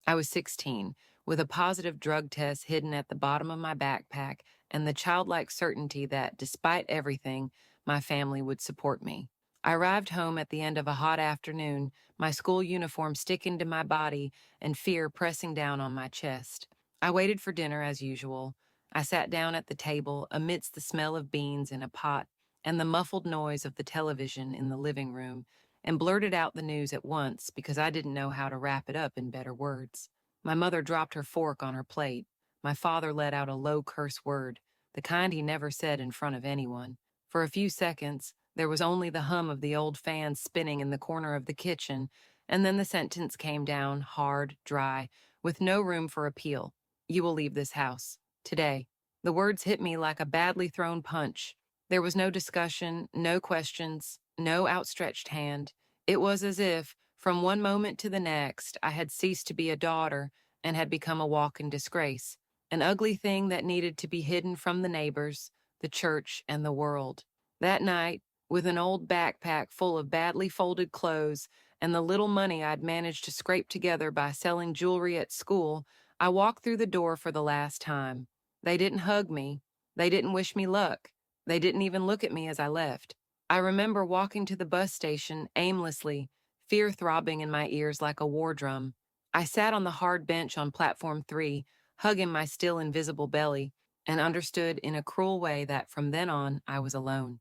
I was 16, with a positive drug test hidden at the bottom of my backpack and the childlike certainty that, despite everything, my family would support me. I arrived home at the end of a hot afternoon, my school uniform sticking to my body and fear pressing down on my chest. I waited for dinner as usual. I sat down at the table amidst the smell of beans in a pot and the muffled noise of the television in the living room, and blurted out the news at once because I didn't know how to wrap it up in better words. My mother dropped her fork on her plate. My father let out a low curse word, the kind he never said in front of anyone. For a few seconds, there was only the hum of the old fan spinning in the corner of the kitchen, and then the sentence came down, hard, dry, with no room for appeal. You will leave this house. Today. The words hit me like a badly thrown punch. There was no discussion, no questions, no outstretched hand. It was as if, from one moment to the next, I had ceased to be a daughter and had become a walking disgrace, an ugly thing that needed to be hidden from the neighbors, the church, and the world. That night, with an old backpack full of badly folded clothes and the little money I'd managed to scrape together by selling jewelry at school, I walked through the door for the last time. They didn't hug me. They didn't wish me luck. They didn't even look at me as I left. I remember walking to the bus station aimlessly, fear throbbing in my ears like a war drum. I sat on the hard bench on platform 3, hugging my still invisible belly, and understood in a cruel way that from then on I was alone.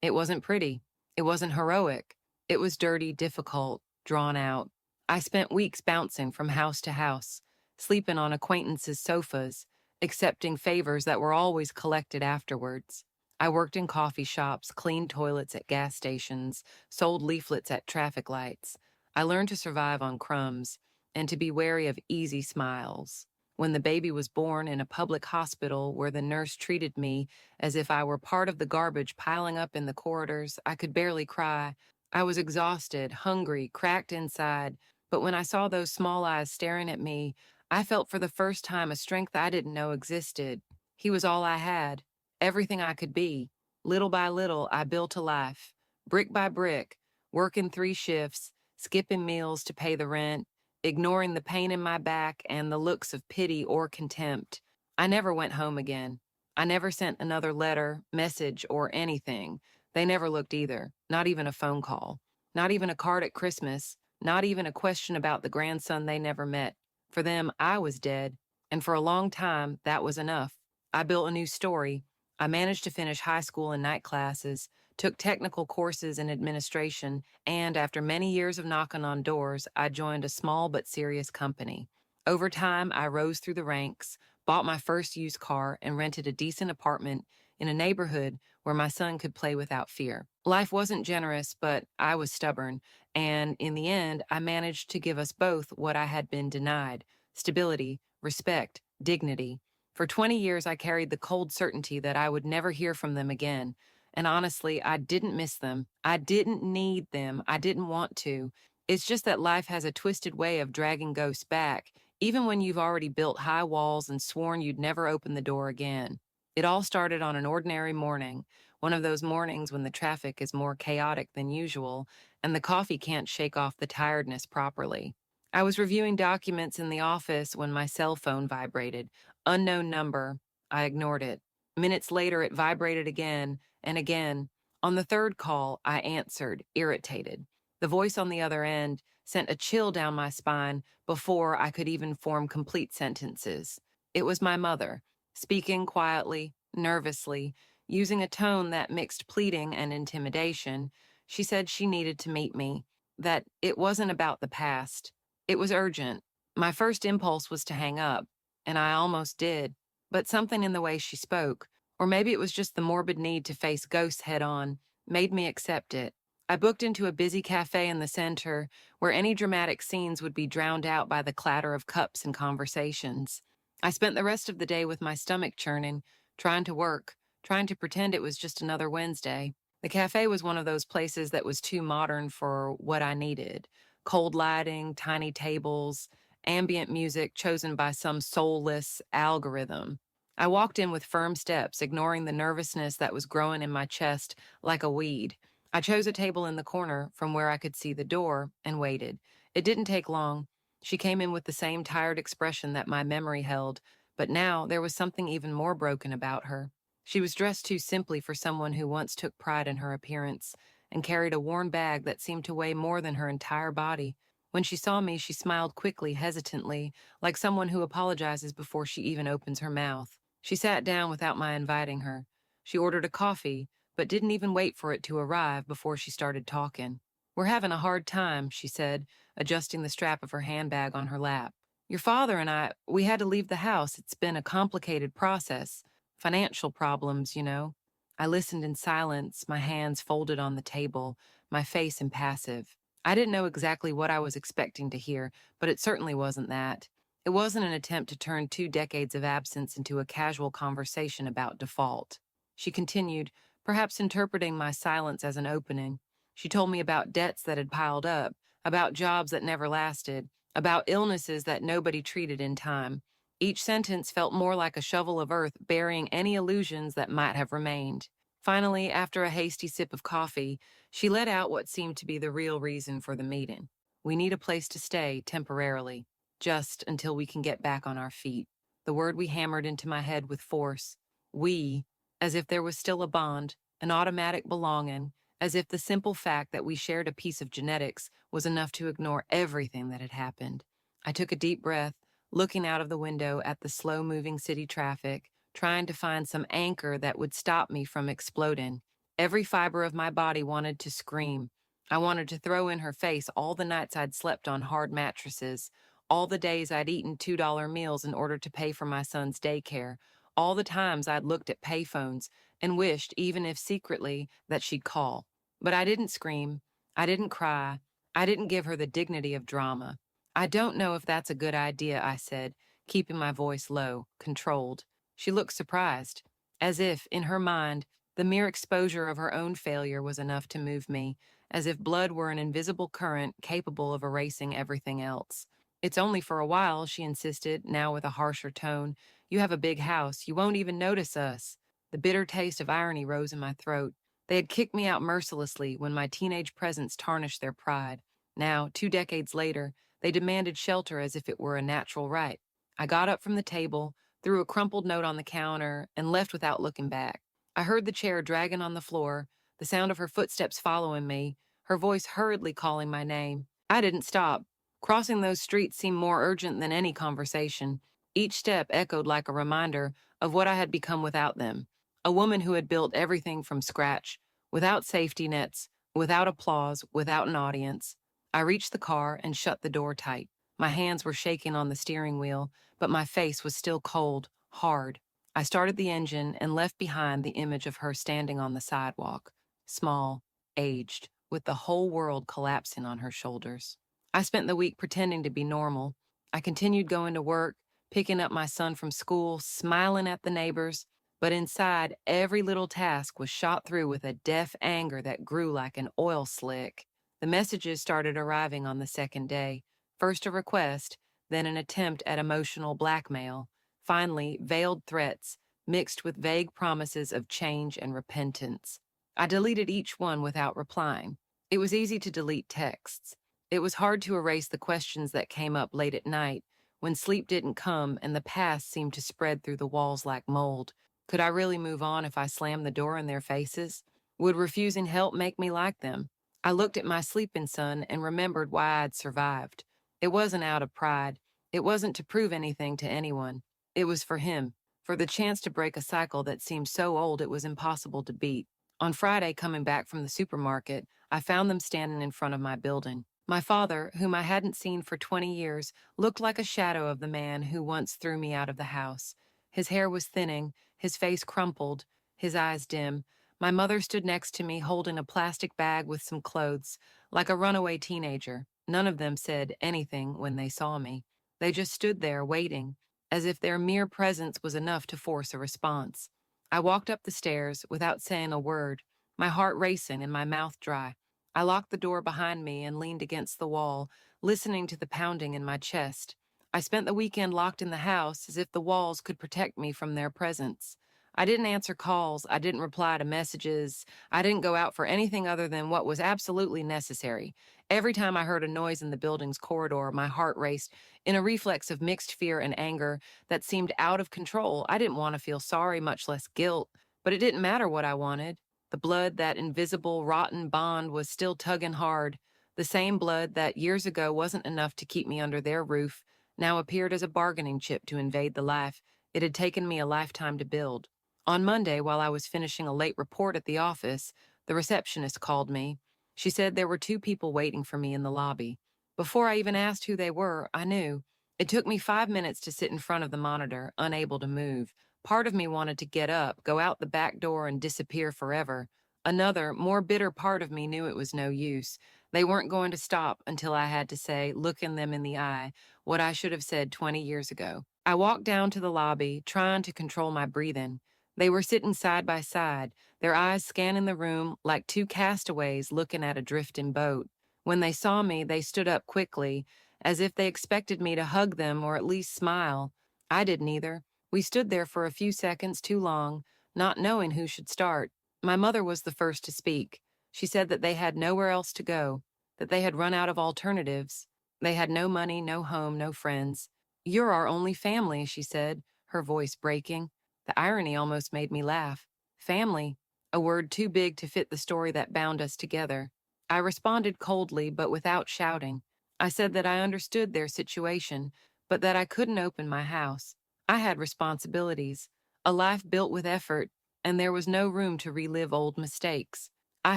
It wasn't pretty. It wasn't heroic. It was dirty, difficult, drawn out. I spent weeks bouncing from house to house, sleeping on acquaintances' sofas, accepting favors that were always collected afterwards. I worked in coffee shops, cleaned toilets at gas stations, sold leaflets at traffic lights. I learned to survive on crumbs and to be wary of easy smiles. When the baby was born in a public hospital where the nurse treated me as if I were part of the garbage piling up in the corridors, I could barely cry. I was exhausted, hungry, cracked inside, but when I saw those small eyes staring at me, I felt for the first time a strength I didn't know existed. He was all I had, everything I could be. Little by little, I built a life, brick by brick, working 3 shifts, skipping meals to pay the rent, ignoring the pain in my back and the looks of pity or contempt. I never went home again. I never sent another letter, message, or anything. They never looked either, not even a phone call, not even a card at Christmas, not even a question about the grandson they never met. For them, I was dead, and for a long time, that was enough. I built a new story. I managed to finish high school and night classes, took technical courses in administration, and after many years of knocking on doors, I joined a small but serious company. Over time, I rose through the ranks, bought my first used car, and rented a decent apartment in a neighborhood where my son could play without fear. Life wasn't generous, but I was stubborn, and in the end, I managed to give us both what I had been denied: stability, respect, dignity. For 20 years, I carried the cold certainty that I would never hear from them again. And honestly, I didn't miss them. I didn't need them. I didn't want to. It's just that life has a twisted way of dragging ghosts back, even when you've already built high walls and sworn you'd never open the door again. It all started on an ordinary morning, one of those mornings when the traffic is more chaotic than usual and the coffee can't shake off the tiredness properly. I was reviewing documents in the office when my cell phone vibrated. Unknown number. I ignored it. Minutes later, it vibrated again and again. On the third call, I answered, irritated. The voice on the other end sent a chill down my spine before I could even form complete sentences. It was my mother, speaking quietly, nervously, using a tone that mixed pleading and intimidation. She said she needed to meet me, that it wasn't about the past. It was urgent. My first impulse was to hang up, and I almost did, but something in the way she spoke, or maybe it was just the morbid need to face ghosts head on, made me accept it. I booked into a busy cafe in the center where any dramatic scenes would be drowned out by the clatter of cups and conversations. I spent the rest of the day with my stomach churning, trying to work, trying to pretend it was just another Wednesday. The cafe was one of those places that was too modern for what I needed. Cold lighting, tiny tables, ambient music chosen by some soulless algorithm. I walked in with firm steps, ignoring the nervousness that was growing in my chest like a weed. I chose a table in the corner from where I could see the door and waited. It didn't take long. She came in with the same tired expression that my memory held, but now there was something even more broken about her. She was dressed too simply for someone who once took pride in her appearance and carried a worn bag that seemed to weigh more than her entire body. When she saw me, she smiled quickly, hesitantly, like someone who apologizes before she even opens her mouth. She sat down without my inviting her. She ordered a coffee, but didn't even wait for it to arrive before she started talking. "We're having a hard time," she said, adjusting the strap of her handbag on her lap. "Your father and we had to leave the house. It's been a complicated process. Financial problems, you know." I listened in silence, my hands folded on the table, my face impassive. I didn't know exactly what I was expecting to hear, but it certainly wasn't that. It wasn't an attempt to turn 2 decades of absence into a casual conversation about default. She continued, perhaps interpreting my silence as an opening. She told me about debts that had piled up, about jobs that never lasted, about illnesses that nobody treated in time. Each sentence felt more like a shovel of earth burying any illusions that might have remained. Finally, after a hasty sip of coffee, she let out what seemed to be the real reason for the meeting. "We need a place to stay temporarily, just until we can get back on our feet." The word we hammered into my head with force. We, as if there was still a bond, an automatic belonging, as if the simple fact that we shared a piece of genetics was enough to ignore everything that had happened. I took a deep breath, looking out of the window at the slow-moving city traffic, trying to find some anchor that would stop me from exploding. Every fiber of my body wanted to scream. I wanted to throw in her face all the nights I'd slept on hard mattresses, all the days I'd eaten $2 meals in order to pay for my son's daycare, all the times I'd looked at payphones and wished, even if secretly, that she'd call. But I didn't scream. I didn't cry. I didn't give her the dignity of drama. "I don't know if that's a good idea," I said, keeping my voice low, controlled. She looked surprised, as if, in her mind, the mere exposure of her own failure was enough to move me, as if blood were an invisible current capable of erasing everything else. "It's only for a while," she insisted, now with a harsher tone. "You have a big house. You won't even notice us." The bitter taste of irony rose in my throat. They had kicked me out mercilessly when my teenage presence tarnished their pride. Now, 2 decades later, they demanded shelter as if it were a natural right. I got up from the table, threw a crumpled note on the counter, and left without looking back. I heard the chair dragging on the floor, the sound of her footsteps following me, her voice hurriedly calling my name. I didn't stop. Crossing those streets seemed more urgent than any conversation. Each step echoed like a reminder of what I had become without them. A woman who had built everything from scratch, without safety nets, without applause, without an audience. I reached the car and shut the door tight. My hands were shaking on the steering wheel, but my face was still cold, hard. I started the engine and left behind the image of her standing on the sidewalk, small, aged, with the whole world collapsing on her shoulders. I spent the week pretending to be normal. I continued going to work, picking up my son from school, smiling at the neighbors, but inside, every little task was shot through with a deaf anger that grew like an oil slick. The messages started arriving on the second day. First a request, then an attempt at emotional blackmail. Finally, veiled threats, mixed with vague promises of change and repentance. I deleted each one without replying. It was easy to delete texts. It was hard to erase the questions that came up late at night, when sleep didn't come and the past seemed to spread through the walls like mold. Could I really move on if I slammed the door in their faces? Would refusing help make me like them? I looked at my sleeping son and remembered why I'd survived. It wasn't out of pride. It wasn't to prove anything to anyone. It was for him, for the chance to break a cycle that seemed so old it was impossible to beat. On Friday, coming back from the supermarket, I found them standing in front of my building. My father, whom I hadn't seen for 20 years, looked like a shadow of the man who once threw me out of the house. His hair was thinning, his face crumpled, his eyes dim. My mother stood next to me holding a plastic bag with some clothes, like a runaway teenager. None of them said anything when they saw me. They just stood there waiting, as if their mere presence was enough to force a response. I walked up the stairs without saying a word, my heart racing and my mouth dry. I locked the door behind me and leaned against the wall, listening to the pounding in my chest. I spent the weekend locked in the house as if the walls could protect me from their presence. I didn't answer calls, I didn't reply to messages, I didn't go out for anything other than what was absolutely necessary. Every time I heard a noise in the building's corridor, my heart raced in a reflex of mixed fear and anger that seemed out of control. I didn't want to feel sorry, much less guilt, but it didn't matter what I wanted. The blood, that invisible, rotten bond, was still tugging hard. The same blood that years ago wasn't enough to keep me under their roof now appeared as a bargaining chip to invade the life it had taken me a lifetime to build. On Monday, while I was finishing a late report at the office, the receptionist called me. She said there were two people waiting for me in the lobby. Before I even asked who they were, I knew. It took me 5 minutes to sit in front of the monitor, unable to move. Part of me wanted to get up, go out the back door, and disappear forever. Another, more bitter part of me knew it was no use. They weren't going to stop until I had to say, looking them in the eye, what I should have said 20 years ago. I walked down to the lobby, trying to control my breathing. They were sitting side by side, their eyes scanning the room like two castaways looking at a drifting boat. When they saw me, they stood up quickly, as if they expected me to hug them or at least smile. I didn't either. We stood there for a few seconds too long, not knowing who should start. My mother was the first to speak. She said that they had nowhere else to go, that they had run out of alternatives. They had no money, no home, no friends. "You're our only family," she said, her voice breaking. The irony almost made me laugh. Family, a word too big to fit the story that bound us together. I responded coldly, but without shouting. I said that I understood their situation, but that I couldn't open my house. I had responsibilities, a life built with effort, and there was no room to relive old mistakes. I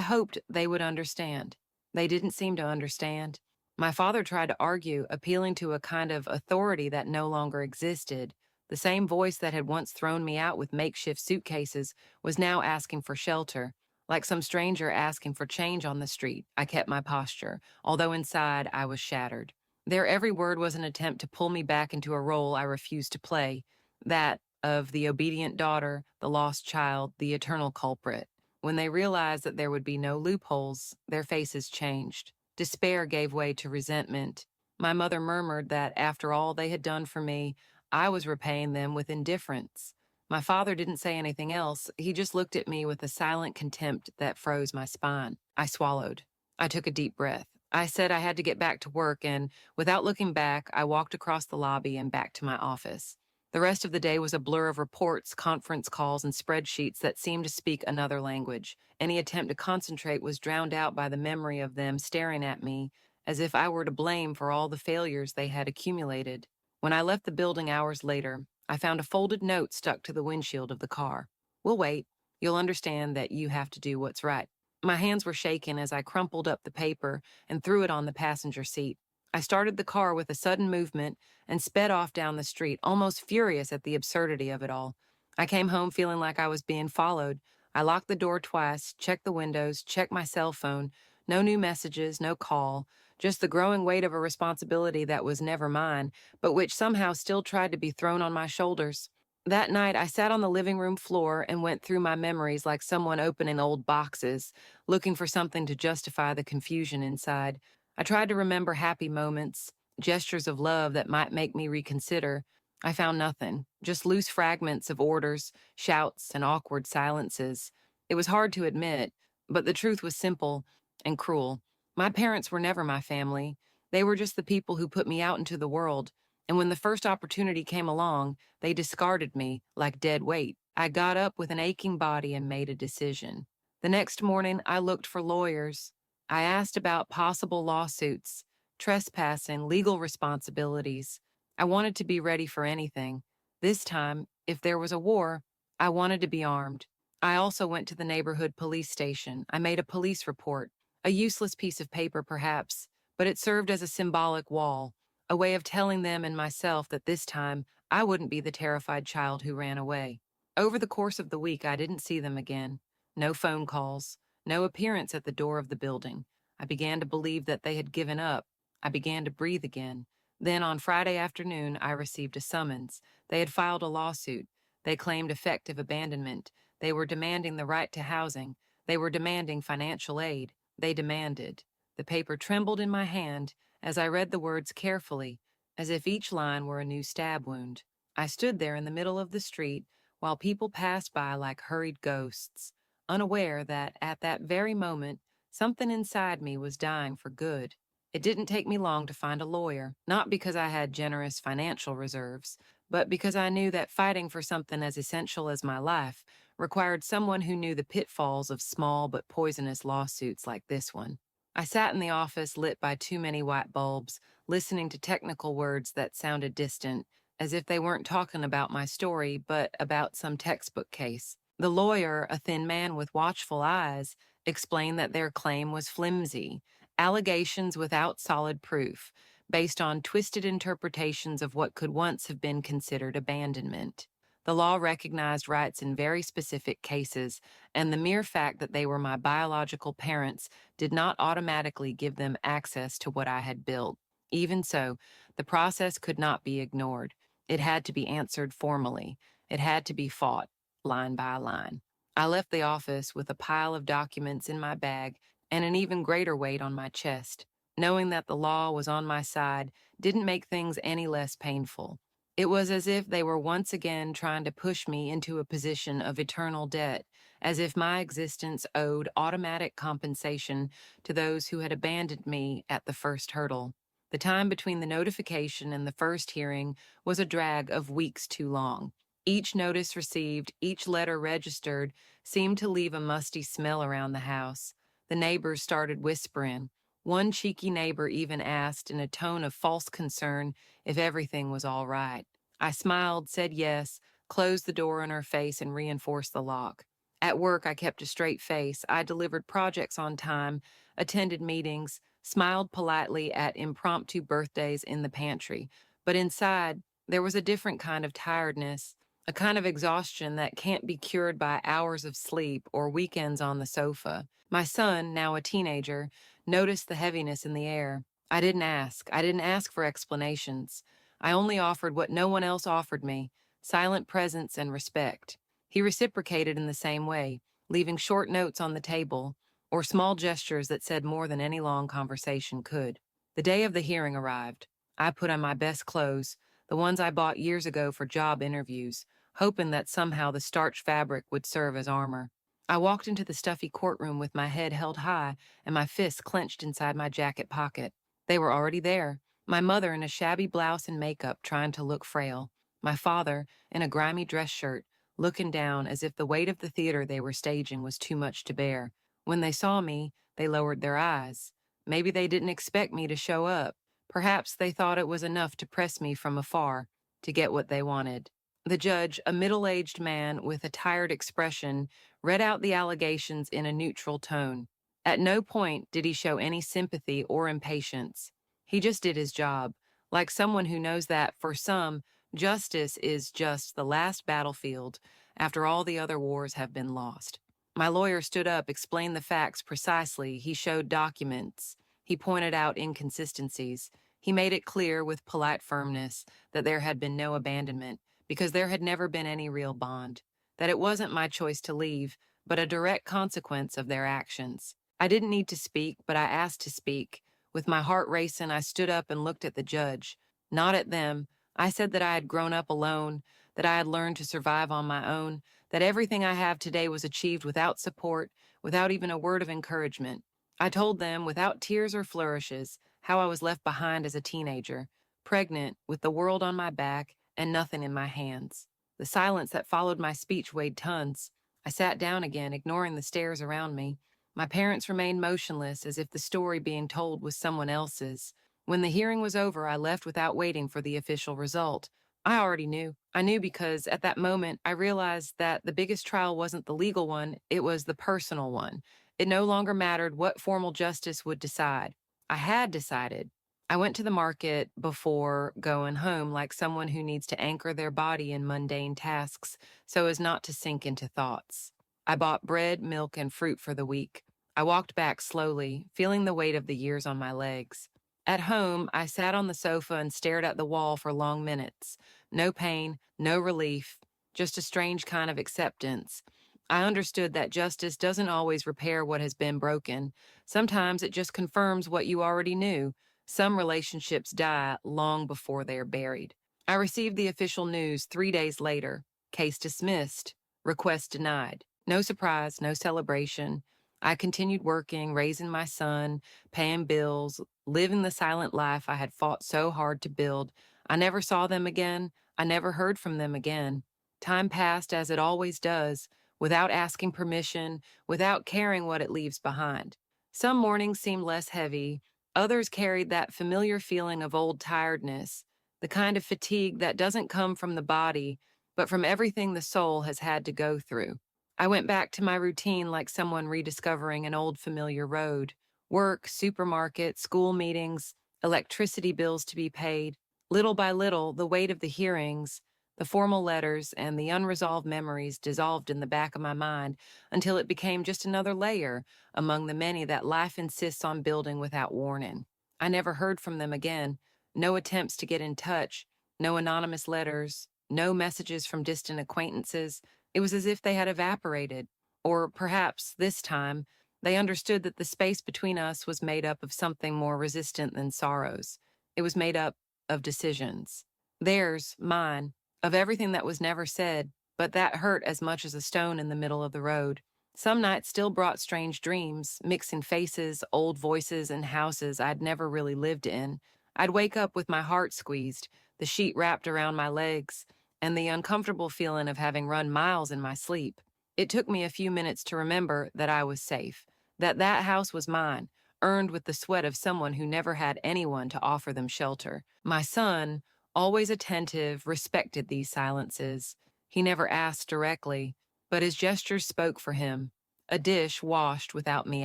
hoped they would understand. They didn't seem to understand. My father tried to argue, appealing to a kind of authority that no longer existed. The same voice that had once thrown me out with makeshift suitcases was now asking for shelter. Like some stranger asking for change on the street, I kept my posture, although inside I was shattered. Their every word was an attempt to pull me back into a role I refused to play, that of the obedient daughter, the lost child, the eternal culprit. When they realized that there would be no loopholes, their faces changed. Despair gave way to resentment. My mother murmured that after all they had done for me, I was repaying them with indifference. My father didn't say anything else. He just looked at me with a silent contempt that froze my spine. I swallowed. I took a deep breath. I said I had to get back to work, and without looking back, I walked across the lobby and back to my office. The rest of the day was a blur of reports, conference calls, and spreadsheets that seemed to speak another language. Any attempt to concentrate was drowned out by the memory of them staring at me as if I were to blame for all the failures they had accumulated. When I left the building hours later, I found a folded note stuck to the windshield of the car. "We'll wait. You'll understand that you have to do what's right." My hands were shaking as I crumpled up the paper and threw it on the passenger seat. I started the car with a sudden movement and sped off down the street, almost furious at the absurdity of it all. I came home feeling like I was being followed. I locked the door twice, checked the windows, checked my cell phone. No new messages, no call, just the growing weight of a responsibility that was never mine, but which somehow still tried to be thrown on my shoulders. That night, I sat on the living room floor and went through my memories like someone opening old boxes, looking for something to justify the confusion inside. I tried to remember happy moments, gestures of love that might make me reconsider. I found nothing, just loose fragments of orders, shouts, and awkward silences. It was hard to admit, but the truth was simple and cruel. My parents were never my family. They were just the people who put me out into the world, and when the first opportunity came along, they discarded me like dead weight. I got up with an aching body and made a decision. The next morning, I looked for lawyers. I asked about possible lawsuits, trespassing, legal responsibilities. I wanted to be ready for anything. This time, if there was a war, I wanted to be armed. I also went to the neighborhood police station. I made a police report, a useless piece of paper perhaps, but it served as a symbolic wall, a way of telling them and myself that this time I wouldn't be the terrified child who ran away. Over the course of the week, I didn't see them again. No phone calls, no appearance at the door of the building. I began to believe that they had given up. I began to breathe again. Then on Friday afternoon, I received a summons. They had filed a lawsuit. They claimed effective abandonment. They were demanding the right to housing. They were demanding financial aid. They demanded. The paper trembled in my hand as I read the words carefully, as if each line were a new stab wound. I stood there in the middle of the street while people passed by like hurried ghosts, unaware that at that very moment something inside me was dying for good. It didn't take me long to find a lawyer, not because I had generous financial reserves, but because I knew that fighting for something as essential as my life required someone who knew the pitfalls of small but poisonous lawsuits like this one. I sat in the office lit by too many white bulbs, listening to technical words that sounded distant, as if they weren't talking about my story, but about some textbook case. The lawyer, a thin man with watchful eyes, explained that their claim was flimsy, allegations without solid proof, based on twisted interpretations of what could once have been considered abandonment. The law recognized rights in very specific cases, and the mere fact that they were my biological parents did not automatically give them access to what I had built. Even so, the process could not be ignored. It had to be answered formally. It had to be fought, line by line. I left the office with a pile of documents in my bag and an even greater weight on my chest. Knowing that the law was on my side didn't make things any less painful. It was as if they were once again trying to push me into a position of eternal debt, as if my existence owed automatic compensation to those who had abandoned me at the first hurdle. The time between the notification and the first hearing was a drag of weeks too long. Each notice received, each letter registered, seemed to leave a musty smell around the house. The neighbors started whispering. One cheeky neighbor even asked, in a tone of false concern, if everything was all right. I smiled, said yes, closed the door in her face, and reinforced the lock. At work, I kept a straight face. I delivered projects on time, attended meetings, smiled politely at impromptu birthdays in the pantry. But inside, there was a different kind of tiredness, a kind of exhaustion that can't be cured by hours of sleep or weekends on the sofa. My son, now a teenager, noticed the heaviness in the air. I didn't ask. I didn't ask for explanations. I only offered what no one else offered me, silent presence and respect. He reciprocated in the same way, leaving short notes on the table or small gestures that said more than any long conversation could. The day of the hearing arrived. I put on my best clothes, the ones I bought years ago for job interviews, hoping that somehow the starch fabric would serve as armor. I walked into the stuffy courtroom with my head held high and my fists clenched inside my jacket pocket. They were already there. My mother in a shabby blouse and makeup, trying to look frail. My father in a grimy dress shirt, looking down as if the weight of the theater they were staging was too much to bear. When they saw me, they lowered their eyes. Maybe they didn't expect me to show up. Perhaps they thought it was enough to press me from afar to get what they wanted. The judge, a middle-aged man with a tired expression, read out the allegations in a neutral tone. At no point did he show any sympathy or impatience. He just did his job, like someone who knows that, for some, justice is just the last battlefield after all the other wars have been lost. My lawyer stood up, explained the facts precisely. He showed documents. He pointed out inconsistencies. He made it clear with polite firmness that there had been no abandonment, because there had never been any real bond, that it wasn't my choice to leave, but a direct consequence of their actions. I didn't need to speak, but I asked to speak. With my heart racing, I stood up and looked at the judge. Not at them. I said that I had grown up alone, that I had learned to survive on my own, that everything I have today was achieved without support, without even a word of encouragement. I told them, without tears or flourishes, how I was left behind as a teenager, pregnant, with the world on my back and nothing in my hands. The silence that followed my speech weighed tons. I sat down again, ignoring the stares around me. My parents remained motionless, as if the story being told was someone else's. When the hearing was over, I left without waiting for the official result. I already knew. I knew because at that moment, I realized that the biggest trial wasn't the legal one, it was the personal one. It no longer mattered what formal justice would decide. I had decided. I went to the market before going home like someone who needs to anchor their body in mundane tasks so as not to sink into thoughts. I bought bread, milk, and fruit for the week. I walked back slowly, feeling the weight of the years on my legs. At home, I sat on the sofa and stared at the wall for long minutes. No pain, no relief, just a strange kind of acceptance. I understood that justice doesn't always repair what has been broken. Sometimes it just confirms what you already knew. Some relationships die long before they are buried. I received the official news 3 days later. Case dismissed. Request denied. No surprise, no celebration. I continued working, raising my son, paying bills, living the silent life I had fought so hard to build. I never saw them again. I never heard from them again. Time passed as it always does, without asking permission, without caring what it leaves behind. Some mornings seemed less heavy, others carried that familiar feeling of old tiredness, the kind of fatigue that doesn't come from the body, but from everything the soul has had to go through. I went back to my routine like someone rediscovering an old familiar road. Work, supermarket, school meetings, electricity bills to be paid. Little by little, the weight of the hearings, the formal letters, and the unresolved memories dissolved in the back of my mind until it became just another layer among the many that life insists on building without warning. I never heard from them again. No attempts to get in touch, no anonymous letters, no messages from distant acquaintances. It was as if they had evaporated, or perhaps, this time, they understood that the space between us was made up of something more resistant than sorrows. It was made up of decisions. Theirs, mine, of everything that was never said, but that hurt as much as a stone in the middle of the road. Some nights still brought strange dreams, mixing faces, old voices, and houses I'd never really lived in. I'd wake up with my heart squeezed, the sheet wrapped around my legs, and the uncomfortable feeling of having run miles in my sleep. It took me a few minutes to remember that I was safe, that that house was mine, earned with the sweat of someone who never had anyone to offer them shelter. My son, always attentive, respected these silences. He never asked directly, but his gestures spoke for him. A dish washed without me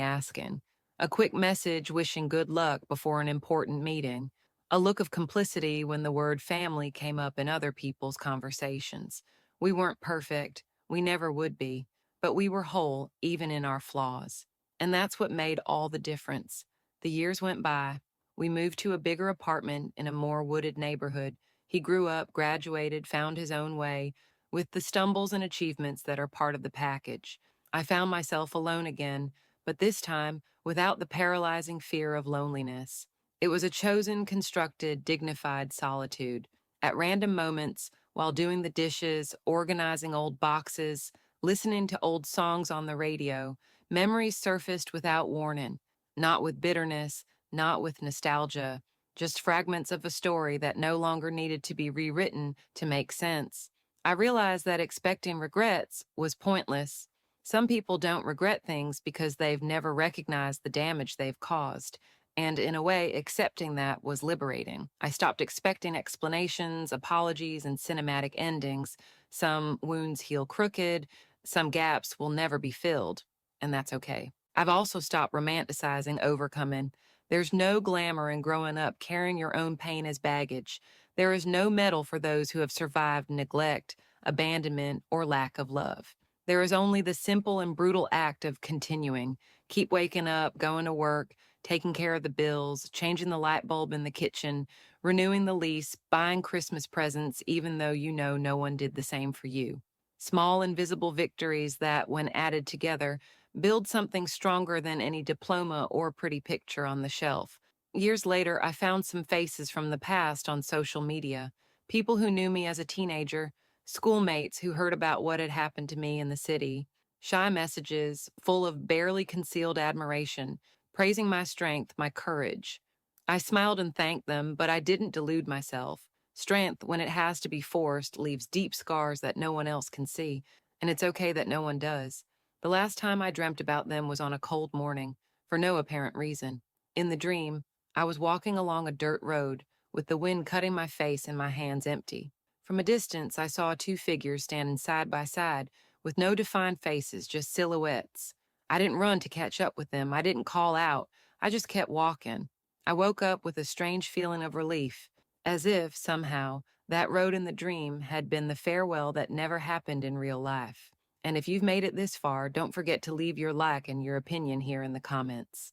asking. A quick message wishing good luck before an important meeting. A look of complicity when the word family came up in other people's conversations. We weren't perfect, we never would be, but we were whole even in our flaws. And that's what made all the difference. The years went by. We moved to a bigger apartment in a more wooded neighborhood. He grew up, graduated, found his own way, with the stumbles and achievements that are part of the package. I found myself alone again, but this time without the paralyzing fear of loneliness. It was a chosen, constructed, dignified solitude. At random moments, while doing the dishes, organizing old boxes, listening to old songs on the radio, memories surfaced without warning, not with bitterness, not with nostalgia, just fragments of a story that no longer needed to be rewritten to make sense. I realized that expecting regrets was pointless. Some people don't regret things because they've never recognized the damage they've caused. And in a way, accepting that was liberating. I stopped expecting explanations, apologies, and cinematic endings. Some wounds heal crooked, some gaps will never be filled, and that's okay. I've also stopped romanticizing overcoming. There's no glamour in growing up carrying your own pain as baggage. There is no medal for those who have survived neglect, abandonment, or lack of love. There is only the simple and brutal act of continuing. Keep waking up, going to work, taking care of the bills, changing the light bulb in the kitchen, renewing the lease, buying Christmas presents, even though you know no one did the same for you. Small, invisible victories that, when added together, build something stronger than any diploma or pretty picture on the shelf. Years later, I found some faces from the past on social media. People who knew me as a teenager, schoolmates who heard about what had happened to me in the city, shy messages full of barely concealed admiration, praising my strength, my courage. I smiled and thanked them, but I didn't delude myself. Strength, when it has to be forced, leaves deep scars that no one else can see, and it's okay that no one does. The last time I dreamt about them was on a cold morning, for no apparent reason. In the dream, I was walking along a dirt road, with the wind cutting my face and my hands empty. From a distance, I saw two figures standing side by side, with no defined faces, just silhouettes. I didn't run to catch up with them. I didn't call out. I just kept walking. I woke up with a strange feeling of relief, as if, somehow, that road in the dream had been the farewell that never happened in real life. And if you've made it this far, don't forget to leave your like and your opinion here in the comments.